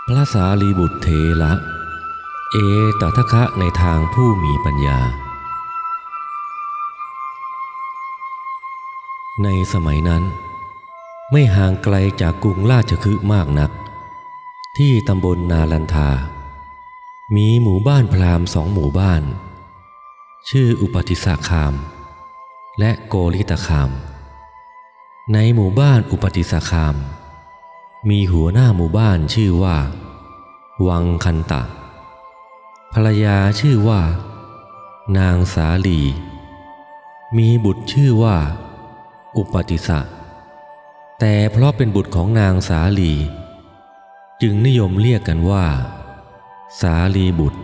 พระสารีบุตรเถระเอตทะคะในทางผู้มีปัญญาในสมัยนั้นไม่ห่างไกลจากกรุงราชคฤห์มากนักที่ตำบลนาลันทามีหมู่บ้านพราหมณ์2 หมู่บ้านชื่ออุปติสสคามและโกริตคามในหมู่บ้านอุปติสสคามมีหัวหน้าหมู่บ้านชื่อว่าวังคันตะภรรยาชื่อว่านางสาลีมีบุตรชื่อว่าอุปติสสะแต่เพราะเป็นบุตรของนางสาลีจึงนิยมเรียกกันว่าสาลีบุตร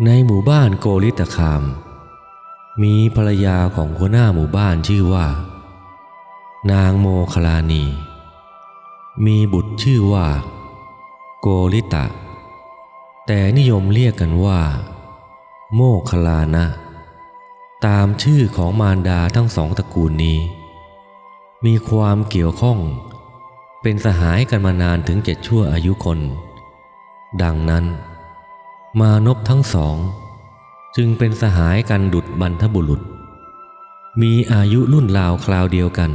ในหมู่บ้านโกริตคามมีภรรยาของหัวหน้าหมู่บ้านชื่อว่านางโมคลานีมีบุตรชื่อว่าโกริตะแต่นิยมเรียกกันว่าโมคคัลลานะตามชื่อของมารดาทั้ง2 ตระกูลนี้มีความเกี่ยวข้องเป็นสหายกันมานานถึง7 ชั่วอายุคนดังนั้นมานพทั้ง2จึงเป็นสหายกันดุจบรรพบุรุษมีอายุรุ่นราวคราวเดียวกัน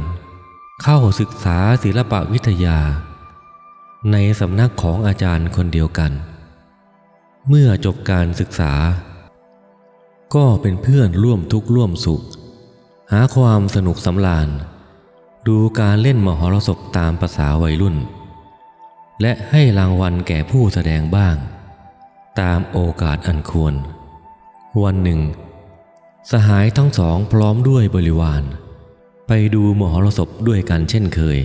เข้าศึกษาศิลปวิทยาในสำนักของอาจารย์คนเดียวกันเมื่อจบการศึกษาก็เป็นเพื่อนร่วมทุกข์ร่วมสุขหาความสนุกสำราญดูการเล่นมหรสพตามภาษาวัยรุ่นและให้รางวัลแก่ผู้แสดงบ้างตามโอกาสอันควรวันหนึ่งสหายทั้ง2พร้อมด้วยบริวารไปดูมหรสพด้วยกันเช่นเคย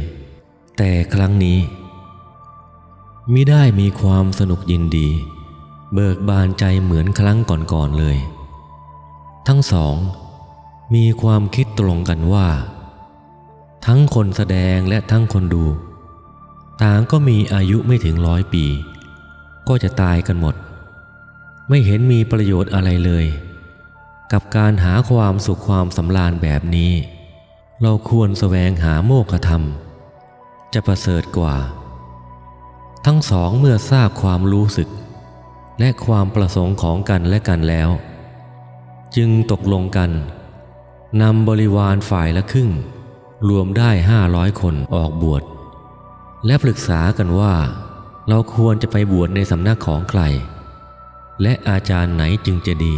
แต่ครั้งนี้มิได้มีความสนุกยินดีเบิกบานใจเหมือนครั้งก่อนๆเลยทั้ง2มีความคิดตรงกันว่าทั้งคนแสดงและทั้งคนดูต่างก็มีอายุไม่ถึง100 ปีก็จะตายกันหมดไม่เห็นมีประโยชน์อะไรเลยกับการหาความสุขความสำราญแบบนี้เราควรแสวงหาโมฆะธรรมจะประเสริฐกว่าทั้ง2เมื่อทราบความรู้สึกและความประสงค์ของกันและกันแล้วจึงตกลงกันนำบริวารฝ่ายละครึ่งรวมได้500 คนออกบวชและปรึกษากันว่าเราควรจะไปบวชในสำนักของใครและอาจารย์ไหนจึงจะดี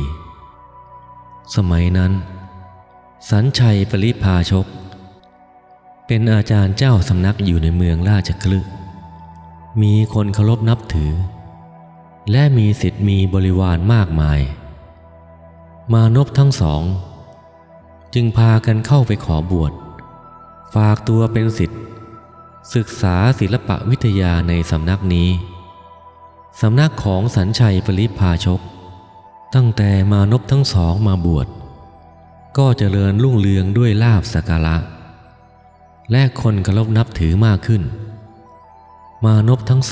สมัยนั้นสัญชัยปริภาชกเป็นอาจารย์เจ้าสำนักอยู่ในเมืองราชคฤห์มีคนเคารพนับถือและมีศิษย์มีบริวารมากมายมานพทั้ง2จึงพากันเข้าไปขอบวชฝากตัวเป็นศิษย์ศึกษาศิลปวิทยาในสำนักนี้สำนักของสัญชัยปริภาชกตั้งแต่มานพทั้ง2มาบวชก็เจริญรุ่งเรืองด้วยลาภสักการะและคนเคารพนับถือมากขึ้นมานพทั้ง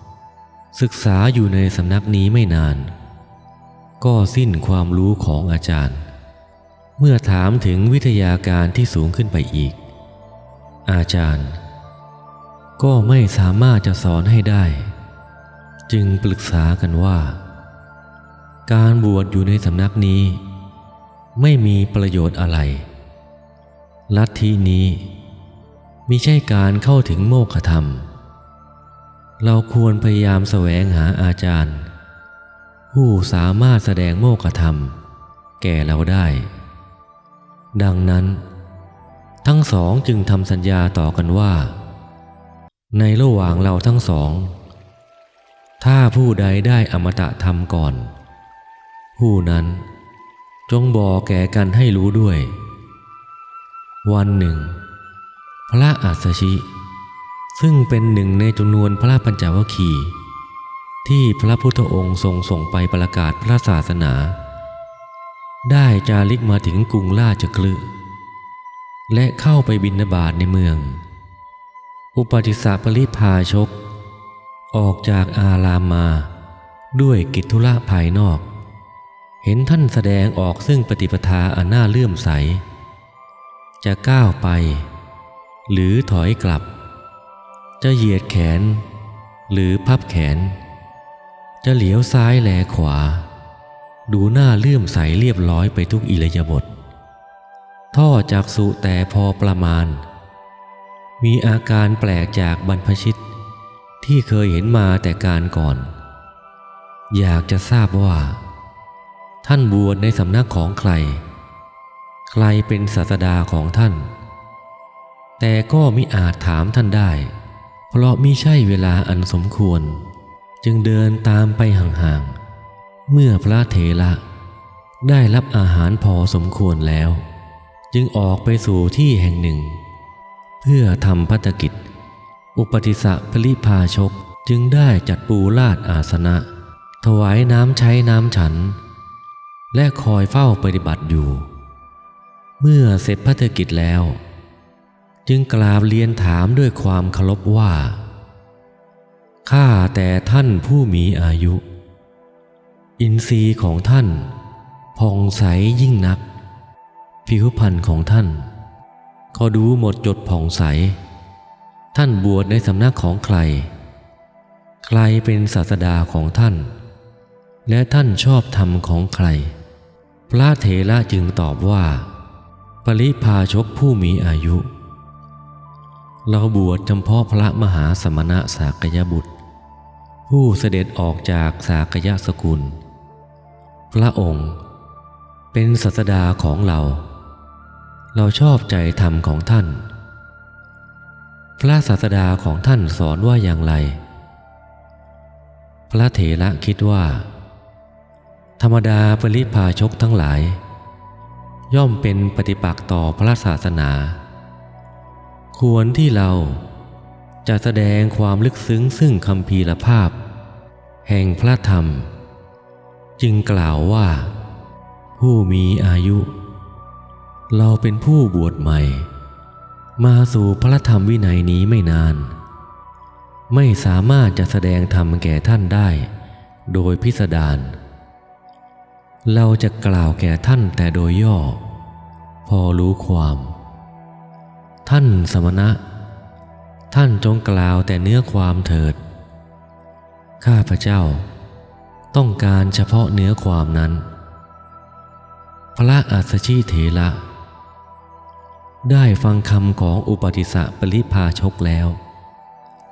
2ศึกษาอยู่ในสำนักนี้ไม่นานก็สิ้นความรู้ของอาจารย์เมื่อถามถึงวิทยาการที่สูงขึ้นไปอีกอาจารย์ก็ไม่สามารถจะสอนให้ได้จึงปรึกษากันว่าการบวชอยู่ในสำนักนี้ไม่มีประโยชน์อะไรลัทธินี้มิใช่การเข้าถึงโมฆะธรรมเราควรพยายามแสวงหาอาจารย์ผู้สามารถแสดงโมฆะธรรมแก่เราได้ดังนั้นทั้ง2จึงทำสัญญาต่อกันว่าในระหว่างเราทั้ง2ถ้าผู้ใดได้อมตะธรรมก่อนผู้นั้นจงบอกแก่กันให้รู้ด้วยวันหนึ่งพระอัสสชิซึ่งเป็นหนึ่งในจำนวนพระปัญจวัคคีย์ที่พระพุทธองค์ทรงส่งไปประกาศพระศาสนาได้จาริกมาถึงกรุงราชคฤห์และเข้าไปบิณฑบาตในเมืองอุปติสสะปริภาชกออกจากอารามมาด้วยกิจธุระภายนอกเห็นท่านแสดงออกซึ่งปฏิปทาอันน่าเลื่อมใสจะก้าวไปหรือถอยกลับจะเหยียดแขน หรือพับแขนจะเหลียวซ้ายแลขวาดูหน้าเลื่อมใสเรียบร้อยไปทุกอิริยาบถท่อจักษุแต่พอประมาณมีอาการแปลกจากบรรพชิตที่เคยเห็นมาแต่การก่อนอยากจะทราบว่าท่านบวชในสำนักของใครใครเป็นศาสดาของท่านแต่ก็มิอาจถามท่านได้เพราะมิใช่เวลาอันสมควรจึงเดินตามไปห่างๆเมื่อพระเถระได้รับอาหารพอสมควรแล้วจึงออกไปสู่ที่แห่งหนึ่งเพื่อทำภัตกิจอุปติสสะปริภาชกจึงได้จัดปูลาดอาสนะถวายน้ำใช้น้ำฉันและคอยเฝ้าปฏิบัติอยู่เมื่อเสร็จภัตกิจแล้วจึงกราบเรียนถามด้วยความเคารพว่าข้าแต่ท่านผู้มีอายุอินทรีย์ของท่านผ่องใสยิ่งนักผิวพรรณของท่านก็ดูหมดจดผ่องใสท่านบวชในสำนักของใครใครเป็นศาสดาของท่านและท่านชอบธรรมของใครพระเถระจึงตอบว่าปริภาชกผู้มีอายุเราบวชเฉพาะพระมหาสมณะสากยบุตรผู้เสด็จออกจากสากยสกุลพระองค์เป็นศาสดาของเราชอบใจธรรมของท่านพระศาสดาของท่านสอนว่าอย่างไรพระเถระคิดว่าธรรมดาปริภาชกทั้งหลายย่อมเป็นปฏิปักษ์ต่อพระศาสนาควรที่เราจะแสดงความลึกซึ้งซึ่งคัมภีรภาพแห่งพระธรรมจึงกล่าวว่าผู้มีอายุเราเป็นผู้บวชใหม่มาสู่พระธรรมวินัยนี้ไม่นานไม่สามารถจะแสดงธรรมแก่ท่านได้โดยพิสดารเราจะกล่าวแก่ท่านแต่โดยย่อพอรู้ความท่านสมณะท่านจงกล่าวแต่เนื้อความเถิดข้าพเจ้าต้องการเฉพาะเนื้อความนั้นพระอัสสชิเถระได้ฟังคำของอุปติสสะปริภาชกแล้ว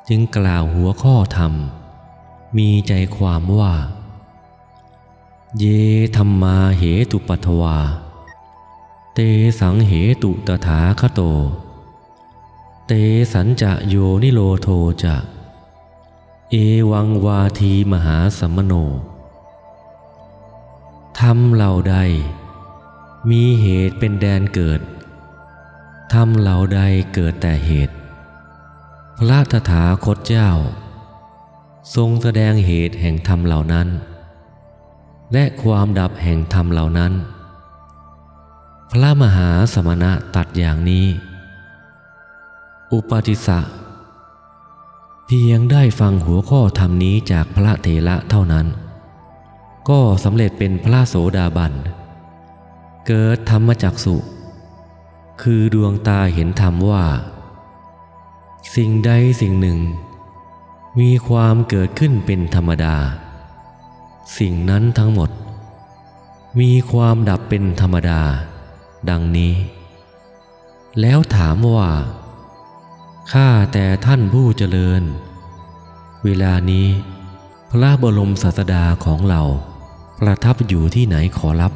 จึงกล่าวหัวข้อธรรมมีใจความว่าเยธัมมาเหตุปัทวาเตสังเหตุตถาคโตเตสัญจะโยนิโรโทจะเอวังวาทีมหาสัมมโนธรรมเหล่าใดมีเหตุเป็นแดนเกิดธรรมเหล่าใดเกิดแต่เหตุพระตถาคตเจ้าทรงแสดงเหตุแห่งธรรมเหล่านั้นและความดับแห่งธรรมเหล่านั้นพระมหาสมณะตรัสอย่างนี้อุปติสสะเพียงได้ฟังหัวข้อธรรมนี้จากพระเถระเท่านั้นก็สำเร็จเป็นพระโสดาบันเกิดธรรมจักษุคือดวงตาเห็นธรรมว่าสิ่งใดสิ่งหนึ่งมีความเกิดขึ้นเป็นธรรมดาสิ่งนั้นทั้งหมดมีความดับเป็นธรรมดาดังนี้แล้วถามว่าข้าแต่ท่านผู้เจริญเวลานี้พระบรมศาสดาของเราประทับอยู่ที่ไหนขอรับ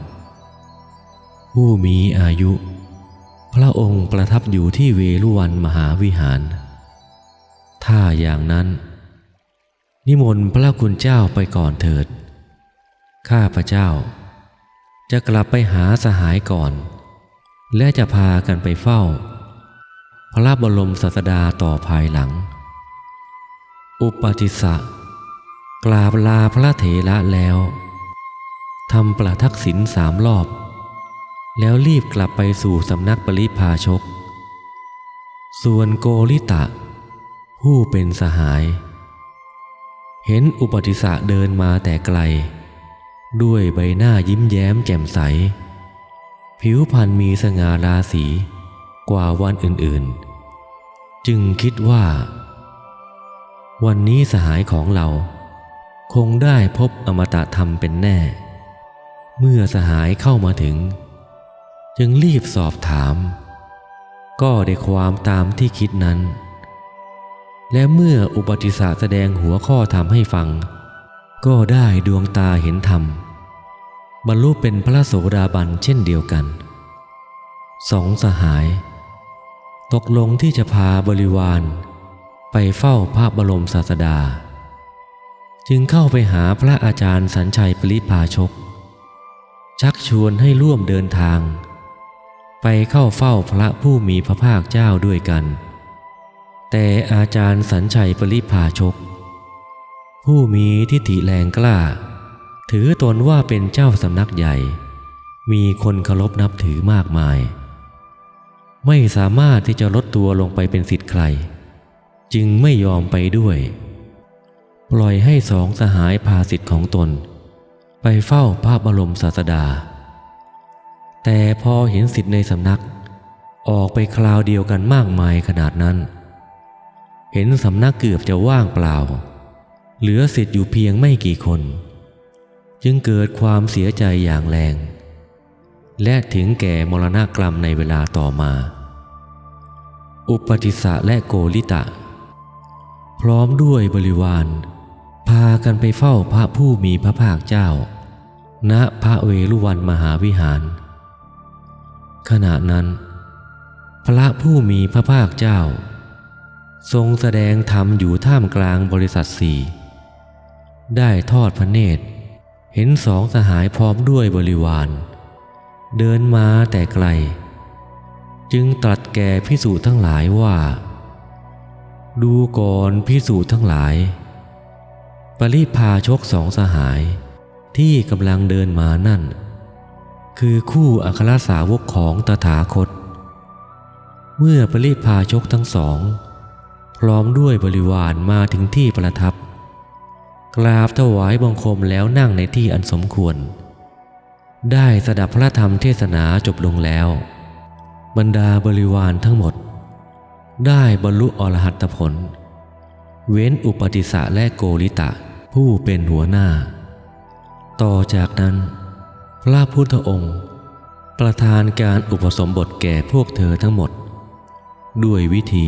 ผู้มีอายุพระองค์ประทับอยู่ที่เวฬุวันมหาวิหารถ้าอย่างนั้นนิมนต์พระคุณเจ้าไปก่อนเถิดข้าพเจ้าจะกลับไปหาสหายก่อนและจะพากันไปเฝ้าพระบรมศาสดาต่อภายหลังอุปติสสะกราบลาพระเถระแล้วทำประทักษิณ3 รอบแล้วรีบกลับไปสู่สำนักปริภาชกส่วนโกริตะผู้เป็นสหายเห็นอุปติสสะเดินมาแต่ไกลด้วยใบหน้ายิ้มแย้มแจ่มใสผิวพรรณมีสง่าราศีกว่าวันอื่นๆจึงคิดว่า วันนี้สหายของเราคงได้พบอมตะธรรมเป็นแน่เมื่อสหายเข้ามาถึงจึงรีบสอบถามก็ได้ความตามที่คิดนั้นและเมื่ออุปติสสะแสดงหัวข้อธรรมให้ฟังก็ได้ดวงตาเห็นธรรมบรรลุเป็นพระโสดาบันเช่นเดียวกันสองสหายตกลงที่จะพาบริวารไปเฝ้าพระบรมศาสดาจึงเข้าไปหาพระอาจารย์สัญชัยปริภาชกชักชวนให้ร่วมเดินทางไปเข้าเฝ้าพระผู้มีพระภาคเจ้าด้วยกันแต่อาจารย์สัญชัยปริภาชกผู้มีทิฏฐิแรงกล้าถือตนว่าเป็นเจ้าสำนักใหญ่มีคนเคารพนับถือมากมายไม่สามารถที่จะลดตัวลงไปเป็นศิษย์ใครจึงไม่ยอมไปด้วยปล่อยให้สองสหายพาศิษย์ของตนไปเฝ้าพระบรมศาสดาแต่พอเห็นศิษย์ในสำนักออกไปคราวเดียวกันมากมายขนาดนั้นเห็นสำนักเกือบจะว่างเปล่าเหลือศิษย์อยู่เพียงไม่กี่คนจึงเกิดความเสียใจอย่างแรงและถึงแก่มรณกรรมในเวลาต่อมาอุปติสสะและโกริตะพร้อมด้วยบริวารพากันไปเฝ้าพระผู้มีพระภาคเจ้าณพระเวฬุวันมหาวิหารขณะนั้นพระผู้มีพระภาคเจ้าทรงแสดงธรรมอยู่ท่ามกลางบริษัทสี่ได้ทอดพระเนตรเห็นสองสหายพร้อมด้วยบริวารเดินมาแต่ไกลจึงตรัสแก่ภิกษุทั้งหลายว่าดูก่อนภิกษุทั้งหลายปริภาชกสองสหายที่กำลังเดินมานั่นคือคู่อัครสาวกของตถาคตเมื่อปริภาชกทั้งสองพร้อมด้วยบริวารมาถึงที่ประทับกราบถวายบังคมแล้วนั่งในที่อันสมควรได้สดับพระธรรมเทศนาจบลงแล้วบรรดาบริวารทั้งหมดได้บรรลุอรหัตผลเว้นอุปติสสะและโกริตะผู้เป็นหัวหน้าต่อจากนั้นพระพุทธองค์ประทานการอุปสมบทแก่พวกเธอทั้งหมดด้วยวิธี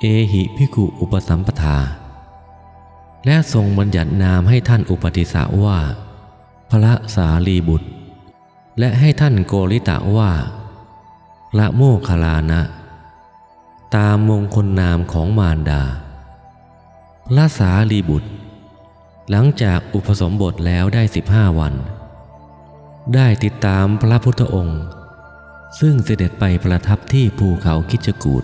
เอหิภิกขุอุปสัมปทาและทรงบัญญัตินามให้ท่านอุปติสสะว่าพระสารีบุตรและให้ท่านโกริตะว่าพระโมคคัลลานะตามมงคลนามของมารดาพระสารีบุตรหลังจากอุปสมบทแล้วได้15 วันได้ติดตามพระพุทธองค์ซึ่งเสด็จไปประทับที่ภูเขาคิชกูฏ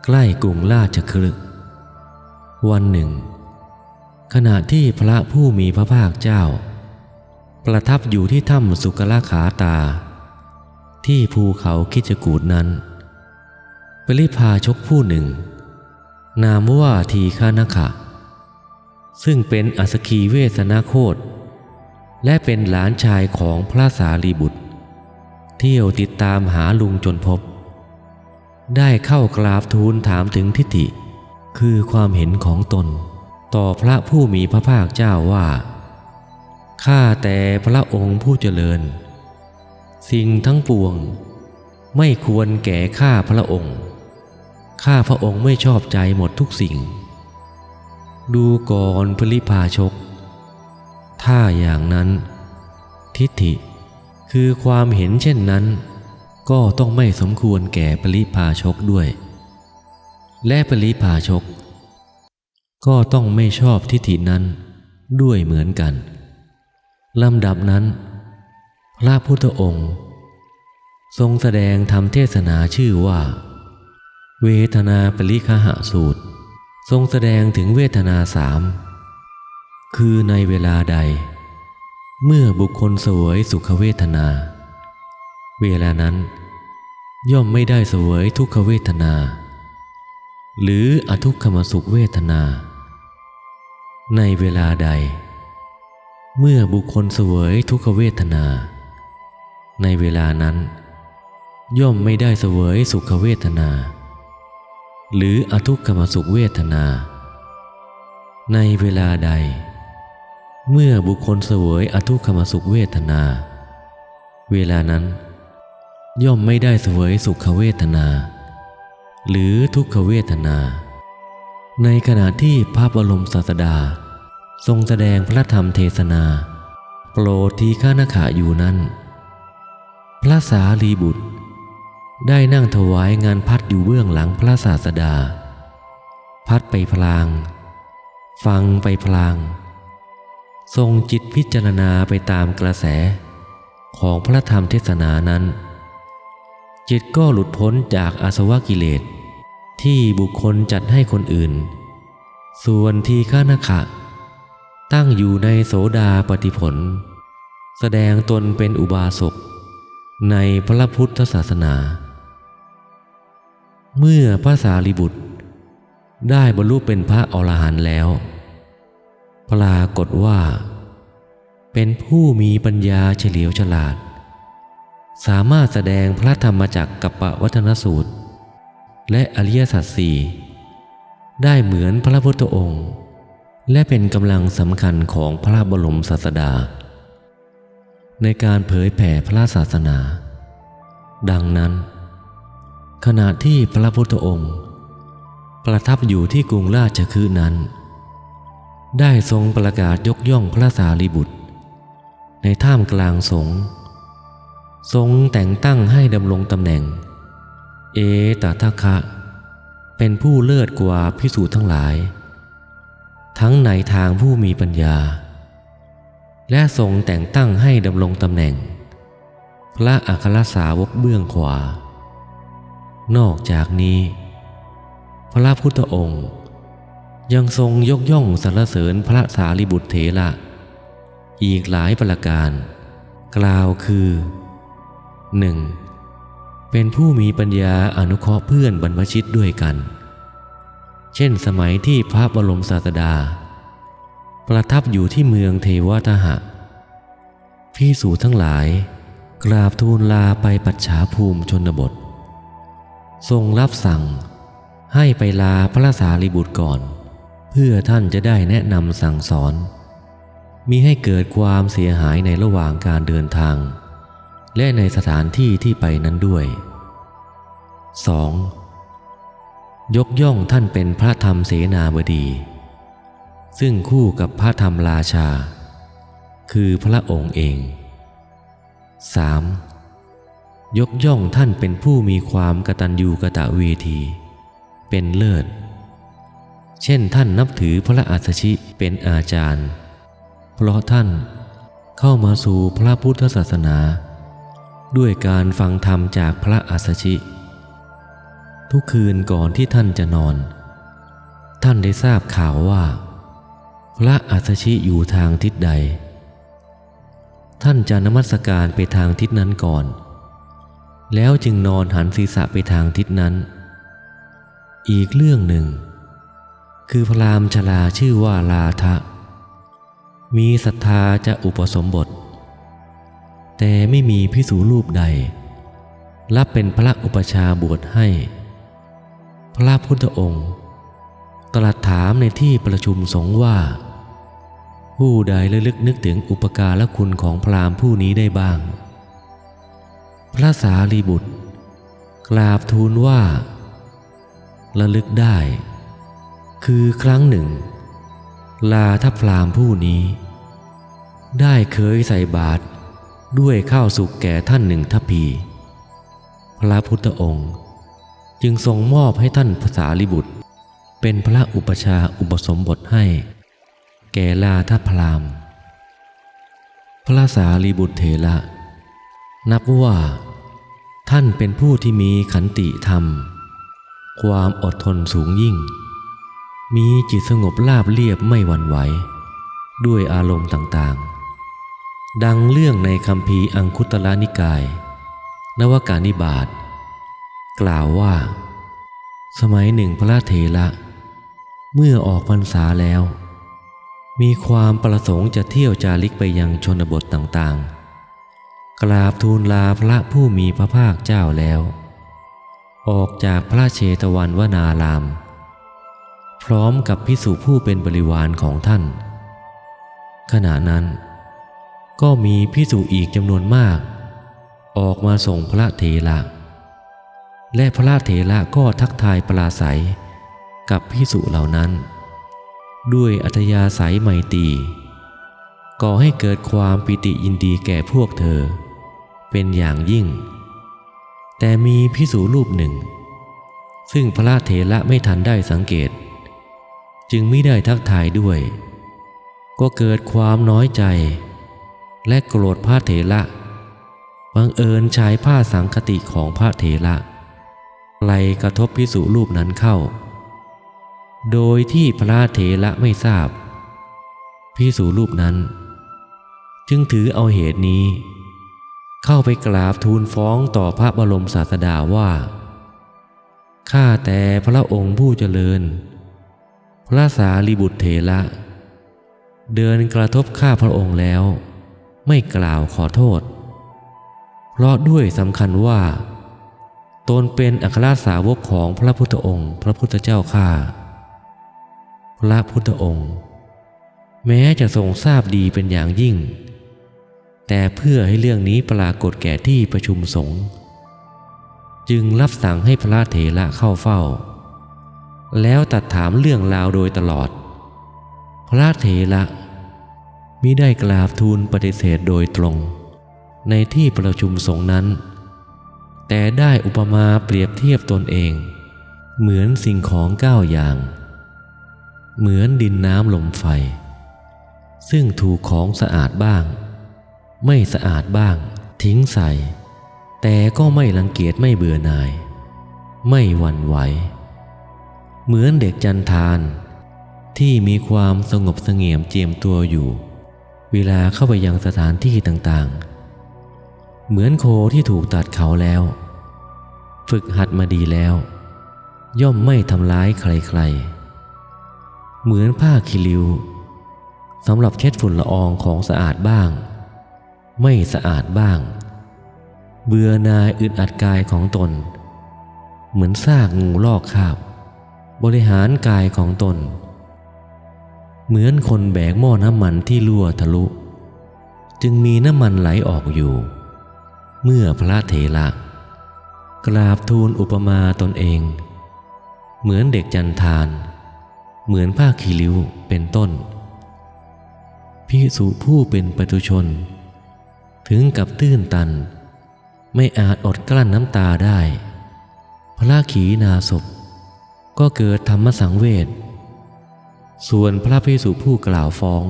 ใกล้กรุงราชคฤห์วันหนึ่งขณะที่พระผู้มีพระภาคเจ้าประทับอยู่ที่ถ้ำสุกลขาตาที่ภูเขาคิชกูฏนั้นปริภาชกผู้หนึ่งนามว่าทีฆนขะซึ่งเป็นอัสสคีเวสนโคตและเป็นหลานชายของพระสารีบุตรเที่ยวติดตามหาลุงจนพบได้เข้ากราบทูลถามถึงทิฏฐิคือความเห็นของตนต่อพระผู้มีพระภาคเจ้าว่าข้าแต่พระองค์ผู้เจริญสิ่งทั้งปวงไม่ควรแก่ข้าพระองค์ข้าพระองค์ไม่ชอบใจหมดทุกสิ่งดูก่อนปริภาชกถ้าอย่างนั้นทิฏฐิคือความเห็นเช่นนั้นก็ต้องไม่สมควรแก่ปริภาชกด้วยและปริภาชกก็ต้องไม่ชอบทิฏฐินั้นด้วยเหมือนกันลำดับนั้นพระพุทธองค์ทรงแสดงธรรมเทศนาชื่อว่าเวทนาปริฆหสูตรทรงแสดงถึงเวทนา3คือในเวลาใดเมื่อบุคคลเสวยสุขเวทนาเวลานั้นย่อมไม่ได้เสวยทุกขเวทนาหรืออทุกขมสุขเวทนาในเวลาใดเมื่อบุคคลเสวยทุกขเวทนาในเวลานั้นย่อมไม่ได้เสวยสุขเวทนาหรืออทุกขมสุขเวทนา ในเวลาใดเมื่อบุคคลเสวยอทุกขมสุขเวทนาเวลานั้นย่อมไม่ได้เสวยสุขเวทนาหรือทุกขเวทนาในขณะที่พระบรมศาสดาทรงแสดงพระธรรมเทศนาโปรดทีฆนขะอยู่นั้นพระสารีบุตรได้นั่งถวายงานพัดอยู่เบื้องหลังพระศาสดาพัดไปพลางฟังไปพลางทรงจิตพิจารณาไปตามกระแสของพระธรรมเทศนานั้นจิตก็หลุดพ้นจากอาสวะกิเลสที่บุคคลจัดให้คนอื่นส่วนทีฆนขะตั้งอยู่ในโสดาปัตติผลแสดงตนเป็นอุบาสกในพระพุทธศาสนาเมื่อพระสารีบุตรได้บรรลุเป็นพระอรหันต์แล้วปรากฏว่าเป็นผู้มีปัญญาเฉลียวฉลาดสามารถแสดงพระธรรมจักรกัปปวัฏนสูตรและอริยสัจสี่ได้เหมือนพระพุทธองค์และเป็นกำลังสำคัญของพระบรมศาสดาในการเผยแผ่พระศาสนาดังนั้นขณะที่พระพุทธองค์ประทับอยู่ที่กรุงราชคฤห์นั้นได้ทรงประกาศยกย่องพระสารีบุตรในท่ามกลางสงฆ์ทรงแต่งตั้งให้ดำรงตำแหน่งเอตทัคคะเป็นผู้เลิศกว่าภิกษุทั้งหลายทั้งในทางผู้มีปัญญาและทรงแต่งตั้งให้ดำรงตำแหน่งพระอัครสาวกเบื้องขวานอกจากนี้พระพุทธองค์ยังทรงยกย่องสรรเสริญพระสารีบุตรเถระอีกหลายประการกล่าวคือ 1. เป็นผู้มีปัญญาอนุเคราะห์เพื่อนบรรพชิตด้วยกันเช่นสมัยที่พระบรมศาสดาประทับอยู่ที่เมืองเทวทหะภิกษุทั้งหลายกราบทูลลาไปปัจฉาภูมิชนบททรงรับสั่งให้ไปลาพระสารีบุตรก่อนเพื่อท่านจะได้แนะนำสั่งสอนมิให้เกิดความเสียหายในระหว่างการเดินทางและในสถานที่ที่ไปนั้นด้วย 2. ยกย่องท่านเป็นพระธรรมเสนาบดีซึ่งคู่กับพระธรรมราชาคือพระองค์เอง 3. ยกย่องท่านเป็นผู้มีความกตัญญูกตเวทีเป็นเลิศเช่นท่านนับถือพระอัสสชิเป็นอาจารย์เพราะท่านเข้ามาสู่พระพุทธศาสนาด้วยการฟังธรรมจากพระอัสสชิทุกคืนก่อนที่ท่านจะนอนท่านได้ทราบข่าวว่าพระอัสสชิอยู่ทางทิศใดท่านจะนมัสการไปทางทิศนั้นก่อนแล้วจึงนอนหันศีรษะไปทางทิศนั้นอีกเรื่องหนึ่งคือพราหมณ์ชราชื่อว่าลาทะมีศรัทธาจะอุปสมบทแต่ไม่มีภิกษุรูปใดรับเป็นพระอุปชฌาย์บวชให้พระพุทธองค์ตรัสถามในที่ประชุมสงฆ์ว่าผู้ใดระลึกนึกถึงอุปการะคุณของพราหมณ์ผู้นี้ได้บ้างพระสารีบุตรกราบทูลว่าระลึกได้คือครั้งหนึ่งลาทพราหมณ์ผู้นี้ได้เคยใส่บาตรด้วยข้าวสุกแก่ท่านหนึ่งทัพพีพระพุทธองค์จึงทรงมอบให้ท่านพระสารีบุตรเป็นพระอุปชฌาย์อุปสมบทให้แก่ลาทพราหมณ์พระสารีบุตรเถระนับว่าท่านเป็นผู้ที่มีขันติธรรมความอดทนสูงยิ่งมีจิตสงบราบเรียบไม่หวั่นไหวด้วยอารมณ์ต่างๆดังเรื่องในคัมภีร์อังคุตรนิกายนวกานิบาตกล่าวว่าสมัยหนึ่งพระเถระเมื่อออกพรรษาแล้วมีความประสงค์จะเที่ยวจาริกไปยังชนบทต่างๆกราบทูลลาพระผู้มีพระภาคเจ้าแล้วออกจากพระเชตวันวนาราม พร้อมกับภิกษุผู้เป็นบริวารของท่านขณะนั้นก็มีภิกษุอีกจำนวนมากออกมาส่งพระเถระและพระเถระก็ทักทายปราศัยกับภิกษุเหล่านั้นด้วยอัธยาศัยไมตรีก่อให้เกิดความปิติยินดีแก่พวกเธอเป็นอย่างยิ่งแต่มีภิกษุรูปหนึ่งซึ่งพระเถระไม่ทันได้สังเกตจึงไม่ได้ทักทายด้วยก็เกิดความน้อยใจและโกรธพระเถระบังเอิญใช้ผ้าสังคติของพระเถระไล่กระทบภิกษุรูปนั้นเข้าโดยที่พระเถระไม่ทราบภิกษุรูปนั้นจึงถือเอาเหตุนี้เข้าไปกราบทูลฟ้องต่อพระบรมศาสดาว่าข้าแต่พระองค์ผู้เจริญพระสารีบุตรเถระเดินกระทบข้าพระองค์แล้วไม่กล่าวขอโทษเพราะด้วยสำคัญว่าตนเป็นอัครสาวกของพระพุทธองค์พระพุทธเจ้าข้าพระพุทธองค์แม้จะทรงทราบดีเป็นอย่างยิ่งแต่เพื่อให้เรื่องนี้ปรากฏแก่ที่ประชุมสงฆ์จึงรับสั่งให้พระเถระเข้าเฝ้าแล้วตรัสถามเรื่องราวโดยตลอดพระเถระมิได้กราบทูลปฏิเสธโดยตรงในที่ประชุมสงฆ์นั้นแต่ได้อุปมาเปรียบเทียบตนเองเหมือนสิ่งของ9 อย่างเหมือนดินน้ำลมไฟซึ่งถูกของสะอาดบ้างไม่สะอาดบ้างทิ้งใส่แต่ก็ไม่รังเกียจไม่เบื่อหน่ายไม่หวั่นไหวเหมือนเด็กจันทานที่มีความสงบเสงี่ยมเจียมตัวอยู่เวลาเข้าไปยังสถานที่ต่างๆเหมือนโคที่ถูกตัดเขาแล้วฝึกหัดมาดีแล้วย่อมไม่ทำร้ายใครๆเหมือนผ้าคีริ้วสำหรับเช็ดฝุ่นละอองของสะอาดบ้างไม่สะอาดบ้างเบื่อหน่ายอึดอัดกายของตนเหมือนซากงูลอกคราบบริหารกายของตนเหมือนคนแบกหม้อน้ำมันที่รั่วทะลุจึงมีน้ำมันไหลออกอยู่เมื่อพระเถระกราบทูลอุปมาตนเองเหมือนเด็กจันทานเหมือนผ้าคีริ้วเป็นต้นภิกษุผู้เป็นปุถุชนถึงกับตื้นตันไม่อาจอดกลั้นน้ำตาได้พระขีณาสพก็เกิดธรรมสังเวชส่วนพระภิกษุผู้กล่าวฟ้อง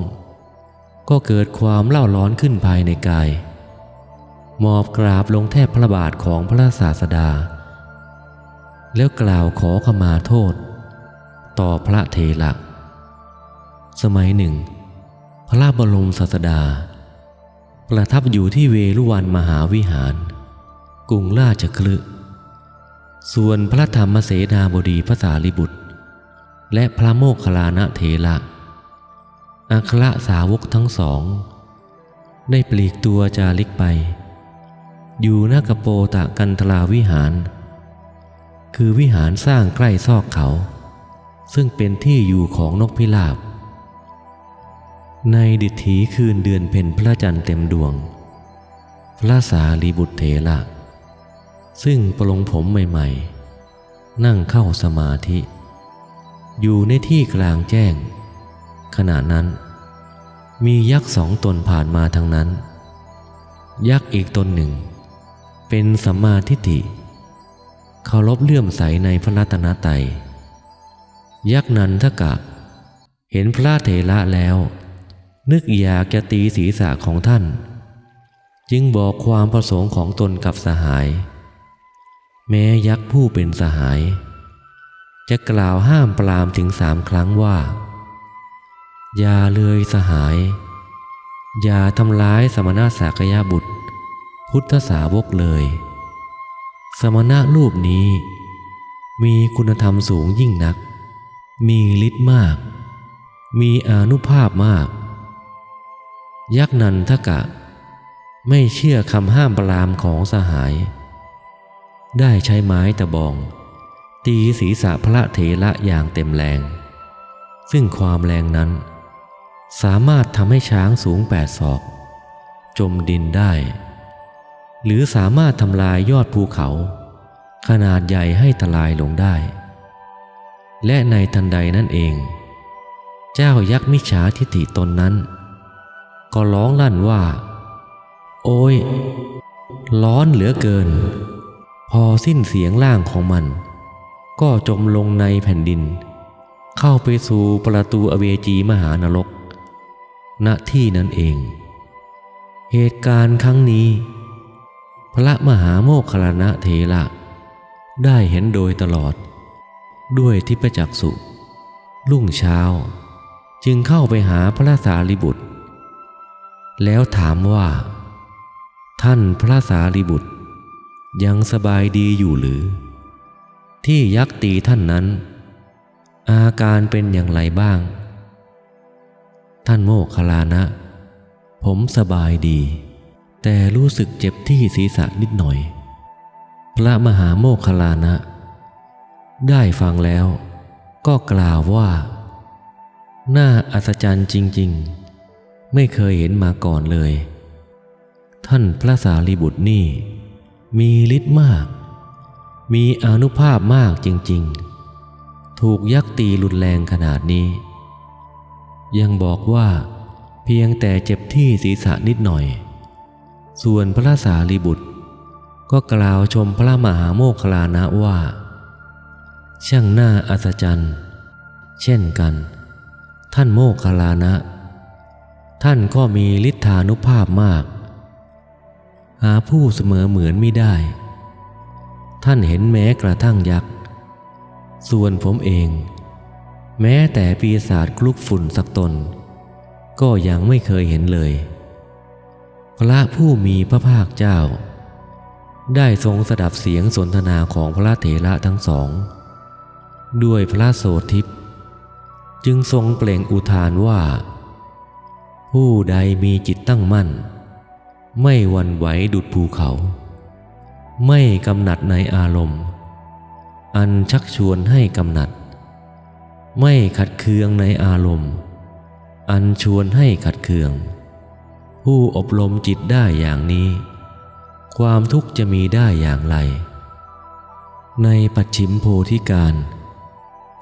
ก็เกิดความเล่าร้อนขึ้นภายในกายหมอบกราบลงแทบพระบาทของพระศาสดาแล้วกล่าวขอขมาโทษต่อพระเถระสมัยหนึ่งพระบรมศาสดาประทับอยู่ที่เวฬุวันมหาวิหารกรุงราชคฤห์ส่วนพระธรรมเสนาบดีพระสารีบุตรและพระโมคคัลลานะเถระอัครสาวกทั้งสองได้ปลีกตัวจาริกไปอยู่ณกโปตะกันทราวิหารคือวิหารสร้างใกล้ซอกเขาซึ่งเป็นที่อยู่ของนกพิราบในดิถีคืนเดือนเพ็ญพระจันทร์เต็มดวงพระสารีบุตรเถระซึ่งปลงผมใหม่ๆนั่งเข้าสมาธิอยู่ในที่กลางแจ้งขณะนั้นมียักษ์2 ตนผ่านมาทางนั้นยักษ์อีกตนหนึ่งเป็นสัมมาทิฏฐิเคารพเลื่อมใสในพระรัตนตรัยยักษ์นันทกะเห็นพระเถระแล้วนึกอยากจะตีศีรษะของท่านจึงบอกความประสงค์ของตนกับสหายแม้ยักษ์ผู้เป็นสหายจะกล่าวห้ามปรามถึง3 ครั้งว่าอย่าเลยสหายอย่าทำร้ายสมณสักยบุตรพุทธสาวกเลยสมณะรูปนี้มีคุณธรรมสูงยิ่งนักมีฤทธิ์มากมีอานุภาพมากยักษ์นันทกะไม่เชื่อคำห้ามปรามของสหายได้ใช้ไม้ตะบองตีศีรษะพระเถระอย่างเต็มแรง ซึ่งความแรงนั้นสามารถทำให้ช้างสูง8 ศอกจมดินได้หรือสามารถทำลายยอดภูเขาขนาดใหญ่ให้ทลายลงได้และในทันใดนั่นเองเจ้ายักษ์มิจฉาทิฏฐิตนนั้นก็ร้องลั่นว่าโอ้ยร้อนเหลือเกินพอสิ้นเสียงล่างของมันก็จมลงในแผ่นดินเข้าไปสู่ประตูอเวจีมหานรกณที่นั้นเองเหตุการณ์ครั้งนี้พระมหาโมคคัลลานะเถระได้เห็นโดยตลอดด้วยทิพจักษุรุ่งเช้าจึงเข้าไปหาพระสารีบุตรแล้วถามว่าท่านพระสารีบุตรยังสบายดีอยู่หรือที่ยักษ์ตีท่านนั้นอาการเป็นอย่างไรบ้างท่านโมคคัลลานะผมสบายดีแต่รู้สึกเจ็บที่ศีรษะนิดหน่อยพระมหาโมคคัลลานะได้ฟังแล้วก็กล่าวว่าน่าอัศจรรย์จริงๆไม่เคยเห็นมาก่อนเลยท่านพระสารีบุตรนี่มีฤทธิ์มากมีอานุภาพมากจริงๆถูกยักษ์ตีรุนแรงขนาดนี้ยังบอกว่าเพียงแต่เจ็บที่ศีรษะนิดหน่อยส่วนพระสารีบุตรก็กล่าวชมพระมหาโมคคัลลานะว่าช่างน่าอัศจรรย์เช่นกันท่านโมคคัลลานะท่านก็มีฤทธานุภาพมากหาผู้เสมอเหมือนไม่ได้ท่านเห็นแม้กระทั่งยักษ์ส่วนผมเองแม้แต่ปีศาจคลุกฝุ่นสักตนก็ยังไม่เคยเห็นเลยพระผู้มีพระภาคเจ้าได้ทรงสดับเสียงสนทนาของพระเถระทั้งสองด้วยพระโสทิพย์จึงทรงเปล่งอุทานว่าผู้ใดมีจิตตั้งมั่นไม่หวั่นไหวดุจภูเขาไม่กำหนัดในอารมณ์อันชักชวนให้กำหนัดไม่ขัดเคืองในอารมณ์อันชวนให้ขัดเคืองผู้อบรมจิตได้อย่างนี้ความทุกข์จะมีได้อย่างไรในปัจฉิมโพธิการ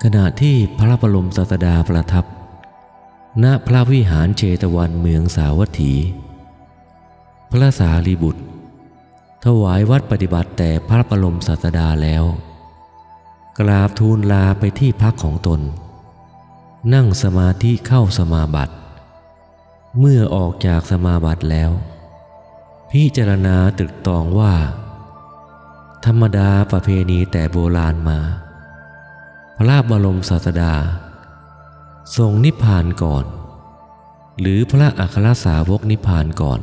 ขณะที่พระบรมศาสดาประทับณพระวิหารเชตวันเมืองสาวัตถีพระสารีบุตรถวายวัดปฏิบัติแต่พระบรมศาสดาแล้วกราบทูลลาไปที่พักของตนนั่งสมาธิเข้าสมาบัติเมื่อออกจากสมาบัติแล้วพิจารณาตรึกตรองว่าธรรมดาประเพณีแต่โบราณมาพระบรมศาสดาทรงนิพพานก่อนหรือพระอัครสาวกนิพพานก่อน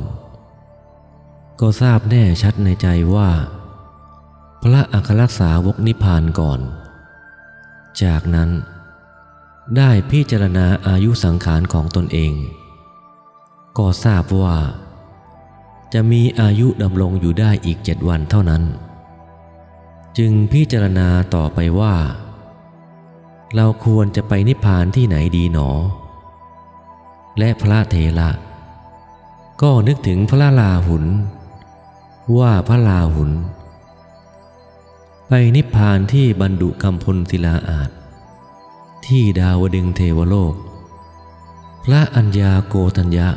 ก็ทราบแน่ชัดในใจว่าพระอัครสาวกนิพพานก่อนจากนั้นได้พิจารณาอายุสังขารของตนเองก็ทราบว่าจะมีอายุดำรงอยู่ได้อีก7 วันเท่านั้นจึงพิจารณาต่อไปว่าเราควรจะไปนิพพานที่ไหนดีหนอและพระเถระก็นึกถึงพระราหุลว่าพระราหุลไปนิพพานที่บรรดุกัมพลศิลาอาสน์ที่ดาวดึงส์เทวโลกพระอัญญาโกฏัญญะ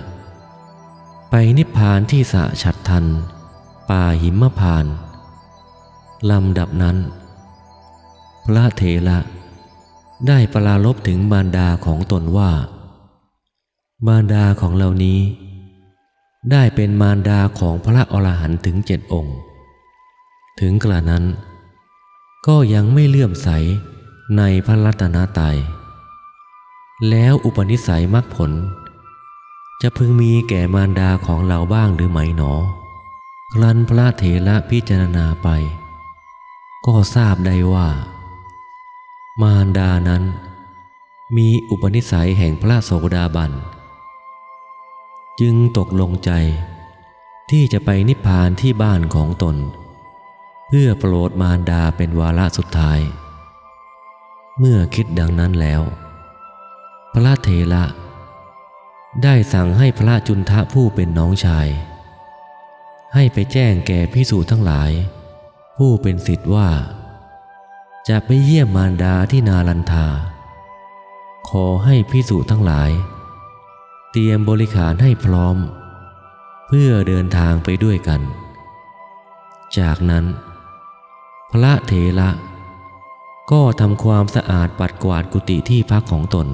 ไปนิพพานที่สะฉัตรทันป่าหิมพานต์ลำดับนั้นพระเถระได้ปรารภถึงมารดาของตนว่ามารดาของเรานี้ได้เป็นมารดาของพระอรหันต์ถึง7 องค์ถึงกระนั้นก็ยังไม่เลื่อมใสในพระรัตนตรัยแล้วอุปนิสัยมรรคผลจะพึงมีแก่มารดาของเราบ้างหรือไม่หนอครั้นพระเถระพิจารณาไปก็ทราบได้ว่ามารดานั้นมีอุปนิสัยแห่งพระโสดาบันจึงตกลงใจที่จะไปนิพพานที่บ้านของตนเพื่อโปรดมารดาเป็นวาระสุดท้ายเมื่อคิดดังนั้นแล้ว พระเถระได้สั่งให้พระจุนทะผู้เป็นน้องชายให้ไปแจ้งแก่ภิกษุทั้งหลายผู้เป็นศิษย์ว่าจะไปเยี่ยมมารดาที่นาลันทาขอให้ภิกษุทั้งหลายเตรียมบริขารให้พร้อมเพื่อเดินทางไปด้วยกันจากนั้นพระเถระก็ทำความสะอาดปัดกวาดกุฏิที่พักของตน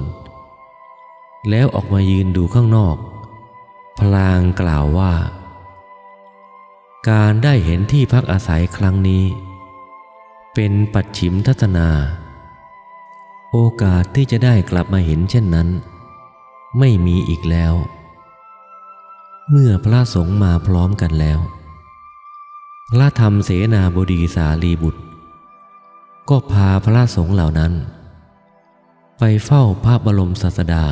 แล้วออกมายืนดูข้างนอกพลางกล่าวว่าการได้เห็นที่พักอาศัยครั้งนี้เป็นปัจฉิมทัศนาโอกาสที่จะได้กลับมาเห็นเช่นนั้นไม่มีอีกแล้วเมื่อพระสงฆ์มาพร้อมกันแล้วพระธรรมเสนาบดีสารีบุตรก็พาพระสงฆ์เหล่านั้นไปเฝ้าพระบรมศาสดา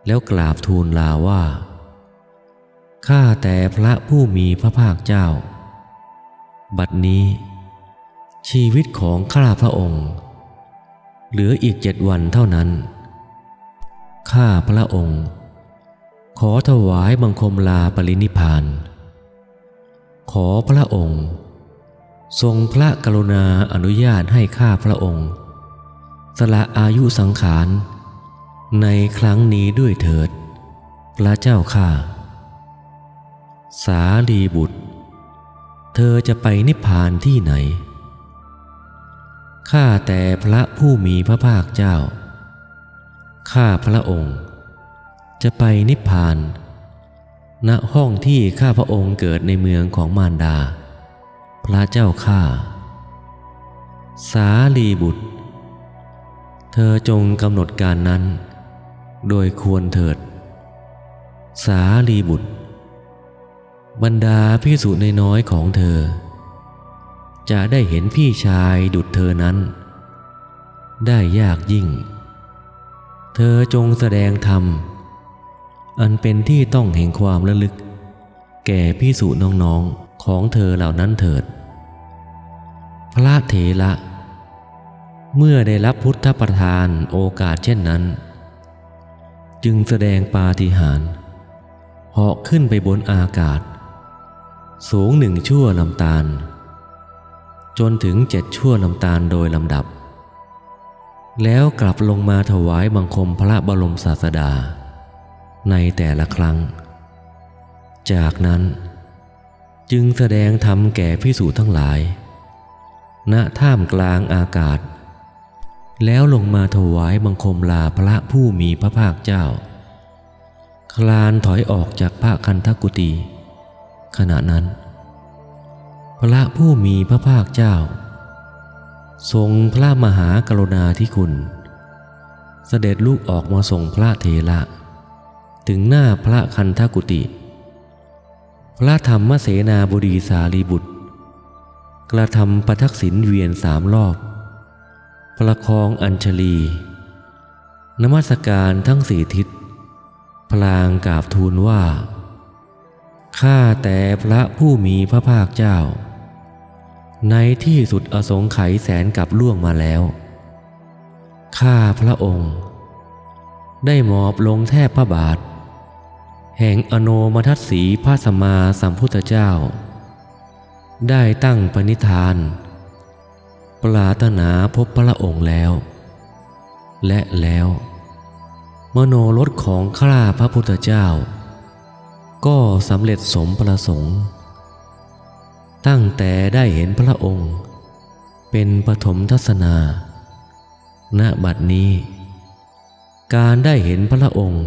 แล้วกราบทูลลาว่าข้าแต่พระผู้มีพระภาคเจ้าบัดนี้ชีวิตของข้าพระองค์เหลืออีก7 วันเท่านั้นข้าพระองค์ขอถวายบังคมลาปรินิพพานขอพระองค์ทรงพระกรุณาอนุญาตให้ข้าพระองค์สละอายุสังขารในครั้งนี้ด้วยเถิดพระเจ้าข้าสารีบุตรเธอจะไปนิพพานที่ไหนข้าแต่พระผู้มีพระภาคเจ้าข้าพระองค์จะไปนิพพานณห้องที่ข้าพระองค์เกิดในเมืองของมารดาพระเจ้าข้าสารีบุตรเธอจงกำหนดการนั้นโดยควรเถิดสารีบุตรบรรดาภิกษุน้อยๆของเธอจะได้เห็นพี่ชายดุจเธอนั้นได้ยากยิ่งเธอจงแสดงธรรมอันเป็นที่ต้องแห่งความระลึกแก่ภิกษุน้องๆของเธอเหล่านั้นเถิดพระเถระเมื่อได้รับพุทธประทานโอกาสเช่นนั้นจึงแสดงปาฏิหาริย์เหาะขึ้นไปบนอากาศสูง1 ชั่วลำตาลจนถึง7 ชั่วลำตาลโดยลำดับแล้วกลับลงมาถวายบังคมพระบรมศาสดาในแต่ละครั้งจากนั้นจึงแสดงธรรมแก่ภิกษุทั้งหลายณท่ามกลางอากาศแล้วลงมาถวายบังคมลาพระผู้มีพระภาคเจ้าคลานถอยออกจากพระคันธกุฎีขณะนั้นพระผู้มีพระภาคเจ้าทรงพระมหากรุณาธิคุณเสด็จลุกออกมาส่งพระเถระถึงหน้าพระคันธกุฎีพระธรรมเสนาบดีสารีบุตรกระทำประทักษิณเวียน3 รอบประคองอัญชลีนมัสการทั้ง4 ทิศพลางกราบทูลว่าข้าแต่พระผู้มีพระภาคเจ้าในที่สุดอสงไขยแสนกับล่วงมาแล้วข้าพระองค์ได้หมอบลงแทบพระบาทแห่งอโนมทัสสีพระสัมมาสัมพุทธเจ้าได้ตั้งปณิธานปรารถนาพบพระองค์แล้วและแล้วมโนรสของข้าพระพุทธเจ้าก็สำเร็จสมประสงค์ตั้งแต่ได้เห็นพระองค์เป็นปฐมทัศนาณบัดนี้การได้เห็นพระองค์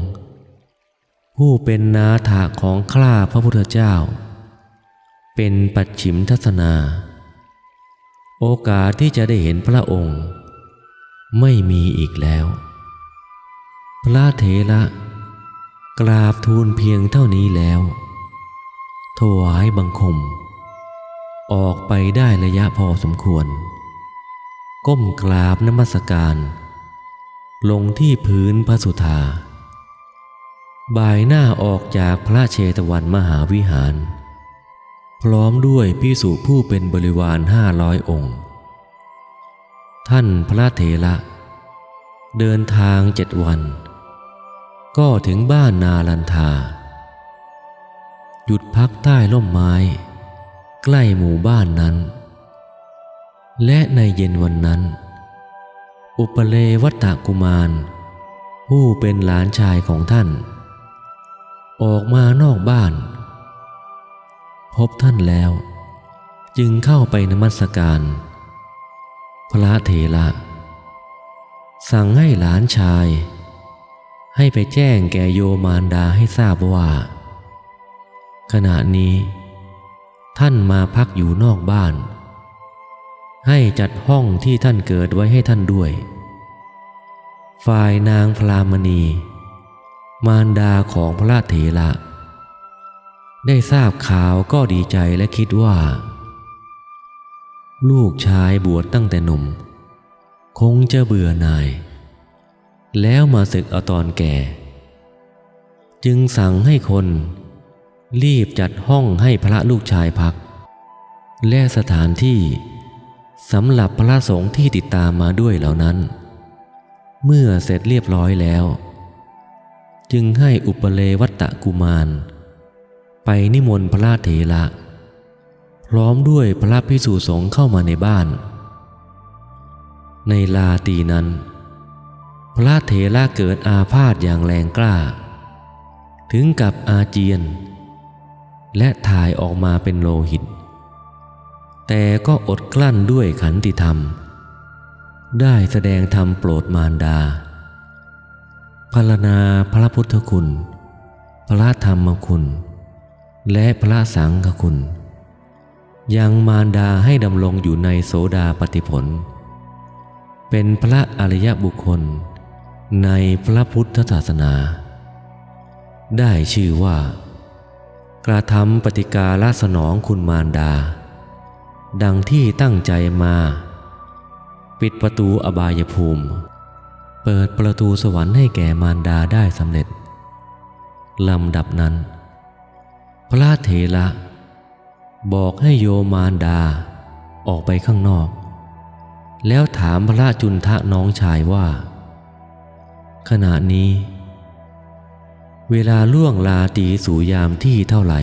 ผู้เป็นนาถะของข้าพระพุทธเจ้าเป็นปัจฉิมทัศนาโอกาสที่จะได้เห็นพระองค์ไม่มีอีกแล้วพระเถระกราบทูลเพียงเท่านี้แล้วถวายบังคมออกไปได้ระยะพอสมควรก้มกราบนมัสการลงที่พื้นพระสุธาบ่ายหน้าออกจากพระเชตวันมหาวิหารพร้อมด้วยภิกษุผู้เป็นบริวาร500 องค์ท่านพระเถระ เดินทาง7 วันก็ถึงบ้านนาลันทาหยุดพักใต้ร่มไม้ใกล้หมู่บ้านนั้นและในเย็นวันนั้นอุปเลวัตตกุมารผู้เป็นหลานชายของท่านออกมานอกบ้านพบท่านแล้วจึงเข้าไปนมัสการพระเถระสั่งให้หลานชายให้ไปแจ้งแก่โยมารดาให้ทราบว่าขณะนี้ท่านมาพักอยู่นอกบ้านให้จัดห้องที่ท่านเกิดไว้ให้ท่านด้วยฝ่ายนางพรามณีมารดาของพระเถระได้ทราบข่าวก็ดีใจและคิดว่าลูกชายบวชตั้งแต่หนุ่มคงจะเบื่อหน่ายแล้วมาศึกเอาตอนแก่จึงสั่งให้คนรีบจัดห้องให้พระลูกชายพักและสถานที่สำหรับพระสงฆ์ที่ติดตามมาด้วยเหล่านั้นเมื่อเสร็จเรียบร้อยแล้วจึงให้อุปเลวัตตกุมารไปนิมนต์พระเถระพร้อมด้วยพระภิกษุสงฆ์เข้ามาในบ้านในราตรีนั้นพระเถระเกิดอาพาธอย่างแรงกล้าถึงกับอาเจียนและถ่ายออกมาเป็นโลหิตแต่ก็อดกลั้นด้วยขันติธรรมได้แสดงธรรมโปรดมารดาพรรณนาพระพุทธคุณพระธรรมคุณและพระสังฆคุณยังมารดาให้ดำรงอยู่ในโสดาปัตติผลเป็นพระอริยบุคคลในพระพุทธศาสนาได้ชื่อว่ากระทำปฏิการสนองคุณมารดาดังที่ตั้งใจมาปิดประตูอบายภูมิเปิดประตูสวรรค์ให้แก่มารดาได้สำเร็จลำดับนั้นพระเถระบอกให้โยมารดาออกไปข้างนอกแล้วถามพระจุนทะน้องชายว่าขณะนี้เวลาล่วงราตรีสู่ยามที่เท่าไหร่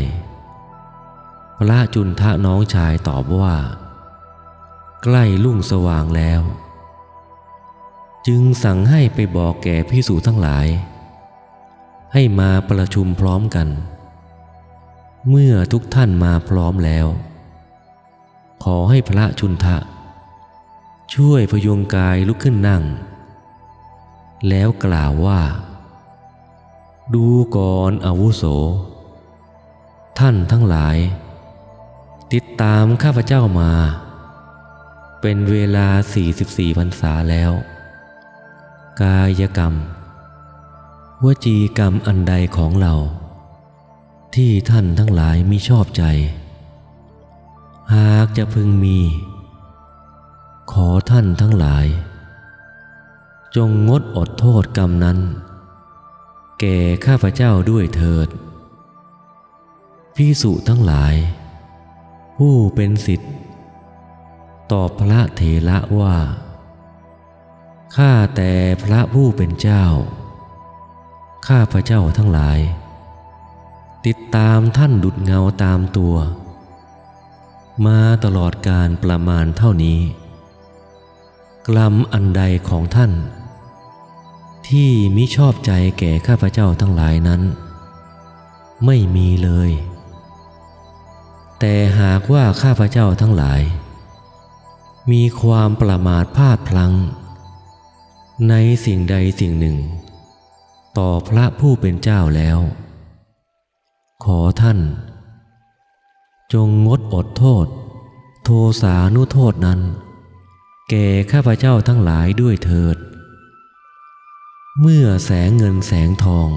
พระจุนทะน้องชายตอบว่าใกล้รุ่งสว่างแล้วจึงสั่งให้ไปบอกแก่ภิกษุทั้งหลายให้มาประชุมพร้อมกันเมื่อทุกท่านมาพร้อมแล้วขอให้พระจุนทะช่วยพยุงกายลุกขึ้นนั่งแล้วกล่าวว่าดูก่อนอาวุโสท่านทั้งหลายติดตามข้าพเจ้ามาเป็นเวลา44 พรรษาแล้วกายกรรมวจีกรรมอันใดของเราที่ท่านทั้งหลายมิชอบใจหากจะพึงมีขอท่านทั้งหลายจงงดอดโทษกรรมนั้นแก่ข้าพเจ้าด้วยเถิดภิกษุทั้งหลายผู้เป็นศิษย์ตอบพระเถระว่าข้าแต่พระผู้เป็นเจ้าข้าพเจ้าทั้งหลายติดตามท่านดุจเงาตามตัวมาตลอดการประมาณเท่านี้กรรมอันใดของท่านที่มิชอบใจแก่ข้าพเจ้าทั้งหลายนั้นไม่มีเลยแต่หากว่าข้าพเจ้าทั้งหลายมีความประมาทพลาดพลั้งในสิ่งใดสิ่งหนึ่งต่อพระผู้เป็นเจ้าแล้วขอท่านจงงดอดโทษโทสานุโทษนั้นแก่ข้าพเจ้าทั้งหลายด้วยเถิดเมื่อแสงเงินแสงทอง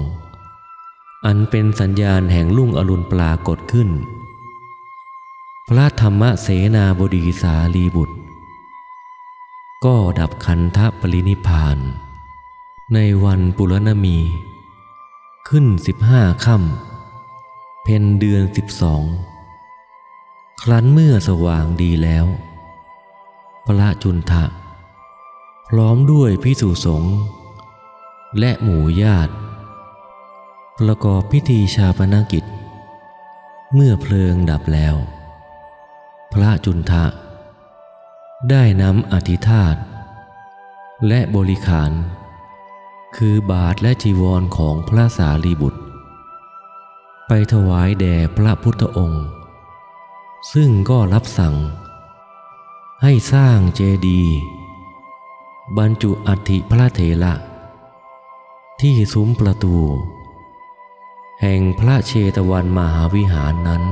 อันเป็นสัญญาณแห่งรุ่งอรุณปรากฏขึ้นพระธรรมเสนาบดีสารีบุตรก็ดับขันธปรินิพพานในวันปุรณมีขึ้น15 ค่ำเพ็ญเดือน12ครั้นเมื่อสว่างดีแล้วพระจุนทะพร้อมด้วยภิกษุสงฆ์ และหมู่ญาติประกอบพิธีชาปนกิจเมื่อเพลิงดับแล้วพระจุนทะได้นำอธิธาตุและบริขารคือบาทและจีวรของพระสารีบุตรไปถวายแด่พระพุทธองค์ซึ่งก็รับสั่งให้สร้างเจดีย์บรรจุอัฐิพระเถระที่ซุ้มประตูแห่งพระเชตวันมหาวิหารนั้น